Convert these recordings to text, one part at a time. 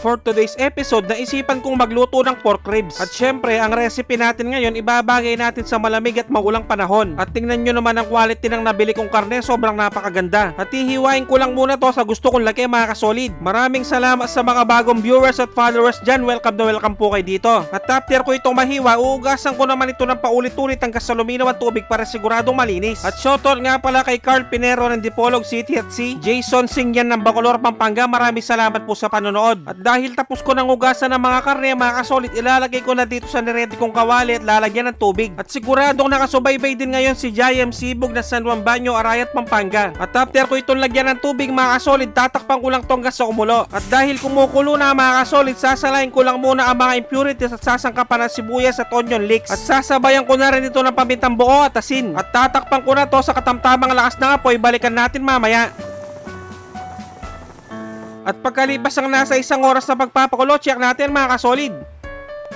for today's episode, naisipan kong magluto ng pork ribs. At syempre, ang recipe natin ngayon, ibabagay natin sa malamig at maulang panahon. At tingnan nyo naman ang quality ng nabili kong karne, sobrang napakaganda. At hihiwain ko lang muna to sa gusto kong laki mga kasolid. Maraming salamat sa mga bagong viewers at followers dyan. Welcome na welcome po kayo dito. At after ko itong mahiwa, uugasan ko naman ito ng paulit-ulit hanggang sa luminaw ang tubig para siguradong malinis. At shoutout nga pala kay Carl Pinero ng Dipolog City at si Jason Singyan ng Bacolor, Pampanga. Maraming salamat po sa panonood. At dahil tapos ko ng ugasan ng mga karne mga kasolid, ilalagay ko na dito sa nirete kong kawali at lalagyan ng tubig. At siguradong nakasubaybay din ngayon si Jayem Sibog na San Juan Banyo, Arayat, Pampanga. At after ko itong lagyan ng tubig mga kasolid, tatakpan ko lang tong gas sa kumulo. At dahil kumukulo na mga kasolid, sasalain ko lang muna ang mga impurities at sasangkapan ng sibuyas at onion leeks. At sasabayan ko na rin ito ng pamintang buo at asin. At tatakpan ko na to sa katamtamang lakas ng apoy. Balikan natin mamaya. At pagkalipas ang nasa 1 oras na pagpapakulo, check natin mga kasolid.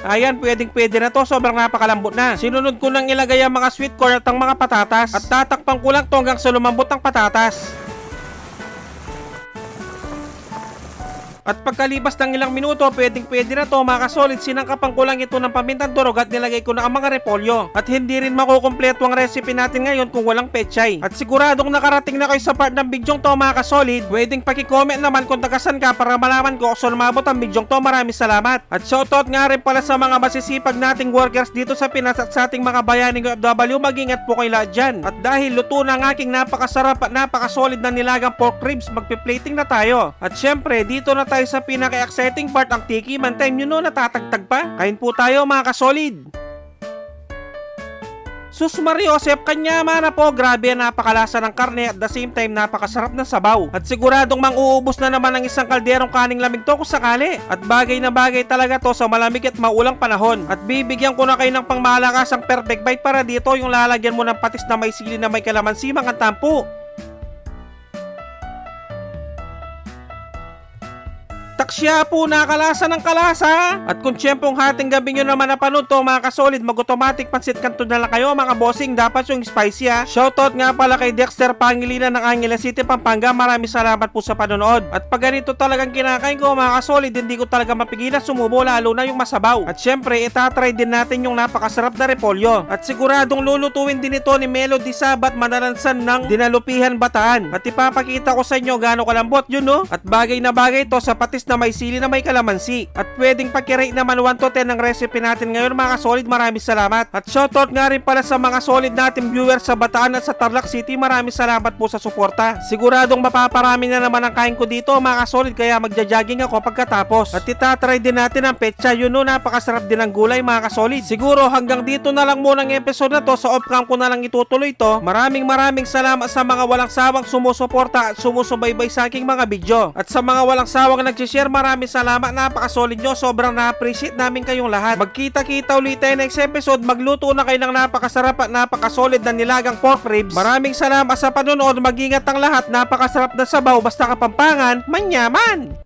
Ayan, pwede na to, sobrang napakalambot na. Sinunod ko nang ilagay ang mga sweet corn at ang mga patatas. At tatakpan ko lang to hanggang sa lumambot ang patatas. At pagkalipas ng ilang minuto, pwede na to mga kasolid. Sinangkapan ko lang ito ng pamintang durog at nilagay ko na ang mga repolyo. At hindi rin makukumpleto ang recipe natin ngayon kung walang pechay. At siguradong nakarating na kayo sa part ng bidyong to mga kasolid. Pwedeng pakicomment naman kung tagasan ka para malaman ko kung lumabot ang bidyong to. Maraming salamat. At shoutout nga rin pala sa mga masisipag nating workers dito sa Pinas at sa ating mga bayaning OFW. Mag-ingat po kayo lahat dyan. At dahil luto na ang aking napakasarap at napakasolid na nilagang pork ribs, magpiplating na tayo. At syempre, dito na tayo sa pinaka-exciting part, ang tiki man time. Yun no, natatagtag pa. Kain po tayo mga kasolid. Sus Mariosep, kanya mana po, grabe, napakalasa ng karne at the same time napakasarap ng sabaw. At siguradong mang-uubos na naman ng isang kalderong kaning lamig to kung sakali. At bagay na bagay talaga to sa malamig at maulang panahon. At bibigyan ko na kayo ng pangmalakasang perfect bite para dito yung lalagyan mo ng patis na may sili na may kalamansi mga tampo. Taksya po, nakalasa ng kalasa. At kung tiyempong hating gabi nyo naman napanood to mga kasolid, mag-automatic pansit kanto na lang kayo mga bossing. Dapat yung spicy ha. Shoutout nga pala kay Dexter Pangilinan ng Angeles City, Pampanga. Maraming salamat po sa panonood. At pag ganito talagang kinakain ko mga kasolid, hindi ko talaga mapigilan sumubo, lalo na yung masabaw. At syempre, itatry din natin yung napakasarap na repolyo. At siguradong lulutuin din ito ni Melody Sabat, Manalansan ng Dinalupihan, Bataan. At ipapakita ko sa inyo gaano kalambot yun no. At bagay na bagay to sa patis na may sili na may kalamansi. At pwedeng pakirate naman 1 to 10 ng recipe natin ngayon mga solid. Maraming salamat. At shoutout nga rin pala sa mga solid natin viewers sa Bataan at sa Tarlac City. Maraming salamat po sa suporta. Siguradong mapaparami na naman ang kain ko dito mga solid, kaya magja-jogging ako pagkatapos. At itatry din natin ang petsa. Yun no, napakasarap din ng gulay mga solid. Siguro hanggang dito na lang muna ang episode na to. Sa off-cam ko na lang itutuloy to. Maraming salamat sa mga walang sawang sumusuporta at sumusubaybay sa aking mga video. At sa mga walang sawang nagsishare, maraming salamat, napakasolid nyo, sobrang na-appreciate namin kayong lahat. Magkita-kita ulit tayo next episode. Magluto na kayo ng napakasarap at napakasolid na nilagang pork ribs. Maraming salamat sa panonood, mag-ingat ang lahat, napakasarap na sabaw, basta Kapampangan, manyaman!